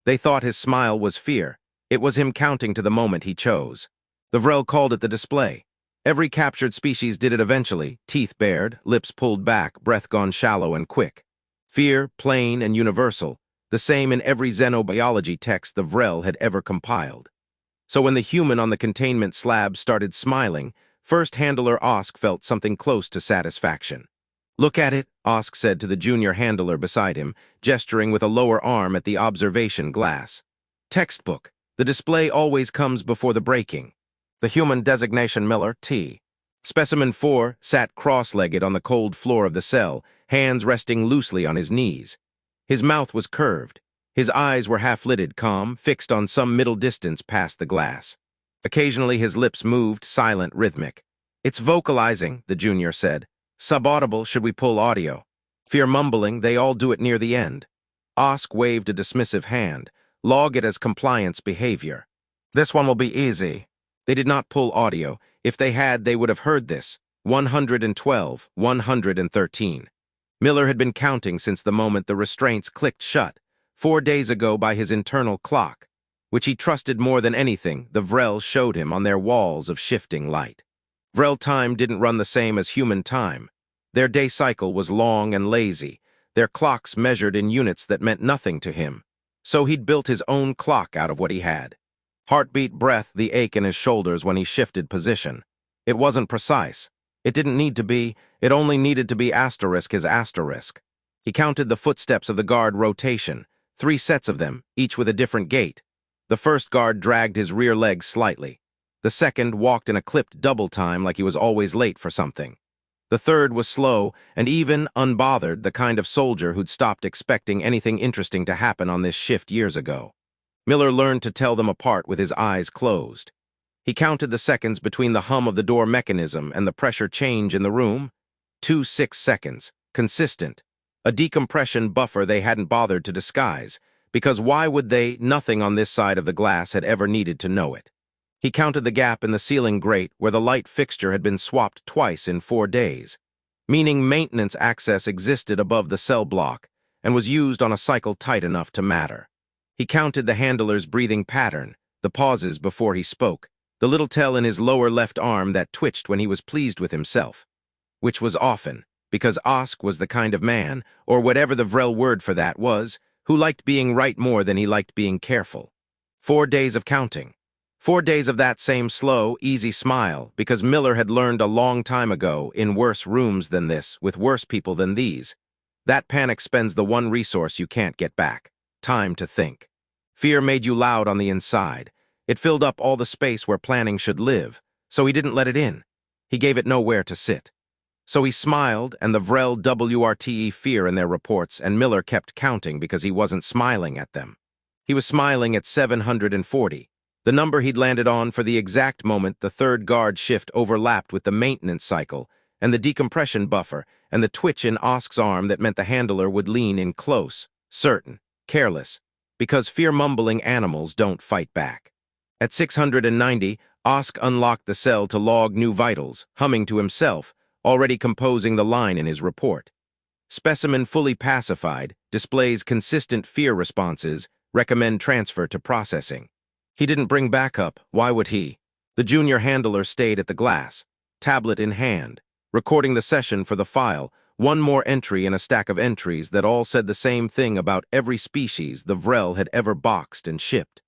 They thought his smile was fear. It was him counting to the moment he chose. The Vrel called it the display. Every captured species did it eventually, teeth bared, lips pulled back, breath gone shallow and quick. Fear, plain and universal, the same in every xenobiology text the Vrel had ever compiled. So when the human on the containment slab started smiling, first handler Osk felt something close to satisfaction. "Look at it," Osk said to the junior handler beside him, gesturing with a lower arm at the observation glass. "Textbook. The display always comes before the breaking." The human designation Miller, T. Specimen 4 sat cross-legged on the cold floor of the cell, hands resting loosely on his knees. His mouth was curved. His eyes were half-lidded, calm, fixed on some middle distance past the glass. Occasionally his lips moved, silent, rhythmic. "It's vocalizing," the junior said. "Subaudible, should we pull audio?" Fear mumbling, "They all do it near the end." Osk waved a dismissive hand. "Log it as compliance behavior. This one will be easy." They did not pull audio. If they had, they would have heard this. 112, 113. Miller had been counting since the moment the restraints clicked shut, 4 days ago by his internal clock, which he trusted more than anything the Vrel showed him on their walls of shifting light. Vrel time didn't run the same as human time. Their day cycle was long and lazy, their clocks measured in units that meant nothing to him. So he'd built his own clock out of what he had. Heartbeat, breath, the ache in his shoulders when he shifted position. It wasn't precise. It didn't need to be. It only needed to be asterisk his asterisk. He counted the footsteps of the guard rotation, 3 sets of them, each with a different gait. The first guard dragged his rear legs slightly. The second walked in a clipped double time like he was always late for something. The third was slow and even unbothered, the kind of soldier who'd stopped expecting anything interesting to happen on this shift years ago. Miller learned to tell them apart with his eyes closed. He counted the seconds between the hum of the door mechanism and the pressure change in the room. 2 6 seconds, consistent. A decompression buffer they hadn't bothered to disguise, because why would they? Nothing on this side of the glass had ever needed to know it. He counted the gap in the ceiling grate where the light fixture had been swapped twice in 4 days, meaning maintenance access existed above the cell block and was used on a cycle tight enough to matter. He counted the handler's breathing pattern, the pauses before he spoke, the little tell in his lower left arm that twitched when he was pleased with himself, which was often, because Osk was the kind of man, or whatever the Vrel word for that was, who liked being right more than he liked being careful. 4 days of counting. 4 days of that same slow, easy smile, because Miller had learned a long time ago, in worse rooms than this, with worse people than these, that panic spends the one resource you can't get back: time to think. Fear made you loud on the inside. It filled up all the space where planning should live, so he didn't let it in. He gave it nowhere to sit. So he smiled, and the Vrel WRTE fear in their reports, and Miller kept counting because he wasn't smiling at them. He was smiling at 740, the number he'd landed on for the exact moment the third guard shift overlapped with the maintenance cycle, and the decompression buffer, and the twitch in Osk's arm that meant the handler would lean in close, certain, careless, because fear-mumbling animals don't fight back. At 690, Osk unlocked the cell to log new vitals, humming to himself, already composing the line in his report. Specimen fully pacified, displays consistent fear responses, recommend transfer to processing. He didn't bring backup, why would he? The junior handler stayed at the glass, tablet in hand, recording the session for the file, one more entry in a stack of entries that all said the same thing about every species the Vrel had ever boxed and shipped.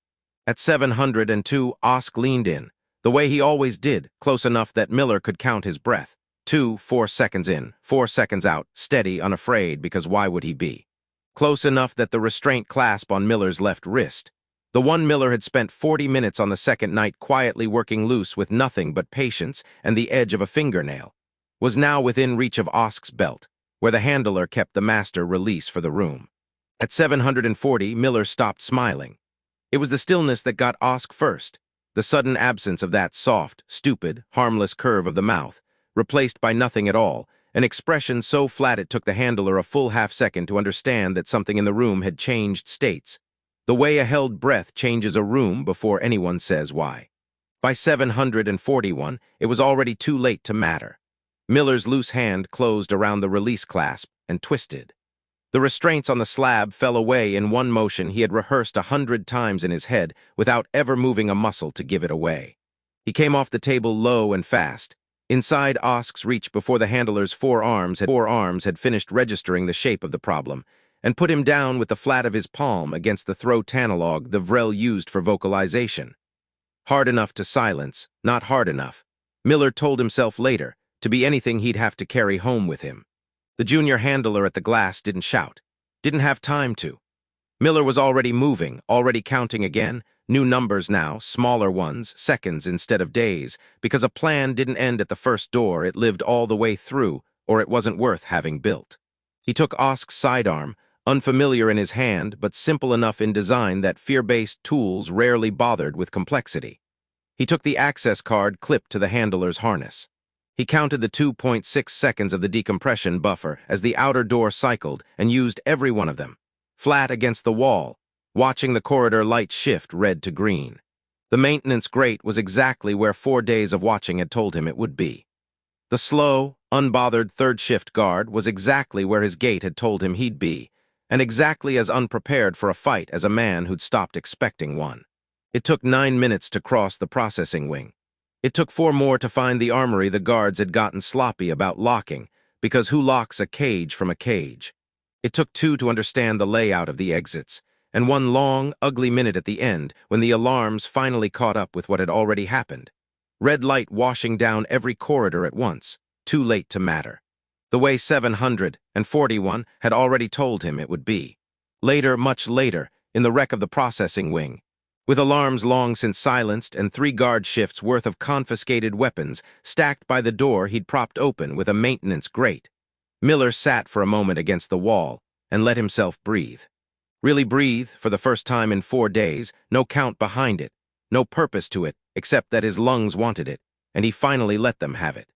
At 702, Osk leaned in, the way he always did, close enough that Miller could count his breath. 4 seconds in, 4 seconds out, steady, unafraid, because why would he be? Close enough that the restraint clasp on Miller's left wrist, the one Miller had spent 40 minutes on the second night quietly working loose with nothing but patience and the edge of a fingernail, was now within reach of Osk's belt, where the handler kept the master release for the room. At 740, Miller stopped smiling. It was the stillness that got Osk first, the sudden absence of that soft, stupid, harmless curve of the mouth, replaced by nothing at all, an expression so flat it took the handler a full half-second to understand that something in the room had changed states, the way a held breath changes a room before anyone says why. By 741, it was already too late to matter. Miller's loose hand closed around the release clasp and twisted. The restraints on the slab fell away in one motion he had rehearsed 100 times in his head without ever moving a muscle to give it away. He came off the table low and fast, inside Osk's reach before the handler's four arms had finished registering the shape of the problem, and put him down with the flat of his palm against the throat analog the Vrel used for vocalization. Hard enough to silence, not hard enough. Miller told himself later, to be anything he'd have to carry home with him. The junior handler at the glass didn't shout, didn't have time to. Miller was already moving, already counting again, new numbers now, smaller ones, seconds instead of days, because a plan didn't end at the first door, it lived all the way through, or it wasn't worth having built. He took Osk's sidearm, unfamiliar in his hand, but simple enough in design that fear-based tools rarely bothered with complexity. He took the access card clipped to the handler's harness. He counted the 2.6 seconds of the decompression buffer as the outer door cycled and used every one of them, flat against the wall, watching the corridor light shift red to green. The maintenance grate was exactly where 4 days of watching had told him it would be. The slow, unbothered third-shift guard was exactly where his gate had told him he'd be, and exactly as unprepared for a fight as a man who'd stopped expecting one. It took 9 minutes to cross the processing wing. It took 4 more to find the armory the guards had gotten sloppy about locking, because who locks a cage from a cage? It took 2 to understand the layout of the exits, and 1 long, ugly minute at the end when the alarms finally caught up with what had already happened. Red light washing down every corridor at once, too late to matter. The way 741 had already told him it would be. Later, much later, in the wreck of the processing wing, with alarms long since silenced and 3 guard shifts worth of confiscated weapons stacked by the door he'd propped open with a maintenance grate. Miller sat for a moment against the wall and let himself breathe. Really breathe for the first time in 4 days, no count behind it, no purpose to it except that his lungs wanted it, and he finally let them have it.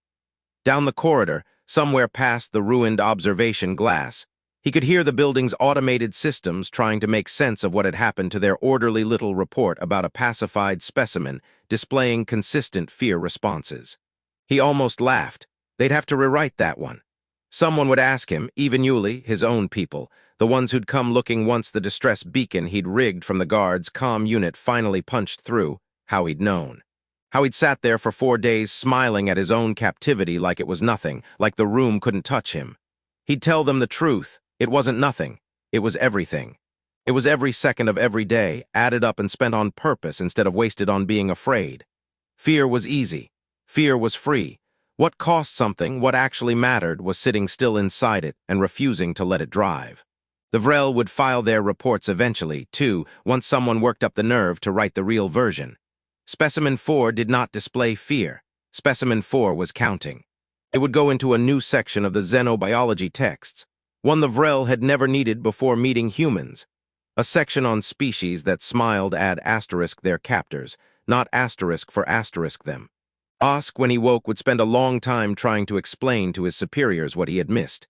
Down the corridor, somewhere past the ruined observation glass, he could hear the building's automated systems trying to make sense of what had happened to their orderly little report about a pacified specimen displaying consistent fear responses. He almost laughed. They'd have to rewrite that one. Someone would ask him, even Yulee, his own people, the ones who'd come looking once the distress beacon he'd rigged from the guards' comm unit finally punched through, how he'd known. How he'd sat there for 4 days smiling at his own captivity like it was nothing, like the room couldn't touch him. He'd tell them the truth. It wasn't nothing. It was everything. It was every second of every day, added up and spent on purpose instead of wasted on being afraid. Fear was easy. Fear was free. What cost something, what actually mattered, was sitting still inside it and refusing to let it drive. The Vrel would file their reports eventually, too, once someone worked up the nerve to write the real version. Specimen 4 did not display fear. Specimen 4 was counting. It would go into a new section of the xenobiology texts, one the Vrel had never needed before meeting humans. A section on species that smiled add asterisk their captors, not asterisk for asterisk them. Osk, when he woke, would spend a long time trying to explain to his superiors what he had missed.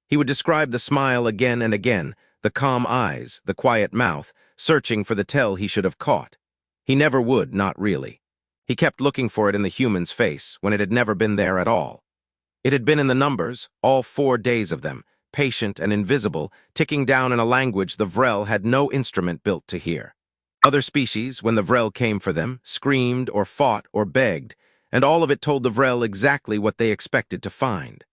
He would describe the smile again and again, the calm eyes, the quiet mouth, searching for the tell he should have caught. He never would, not really. He kept looking for it in the human's face, when it had never been there at all. It had been in the numbers, all 4 days of them, patient and invisible, ticking down in a language the Vrel had no instrument built to hear. Other species, when the Vrel came for them, screamed or fought or begged, and all of it told the Vrel exactly what they expected to find.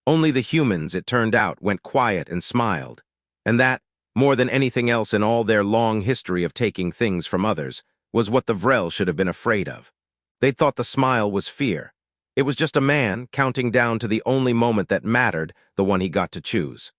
Only the humans, it turned out, went quiet and smiled, and that, more than anything else in all their long history of taking things from others, was what the Vrel should have been afraid of. They'd thought the smile was fear. It was just a man counting down to the only moment that mattered, the one he got to choose.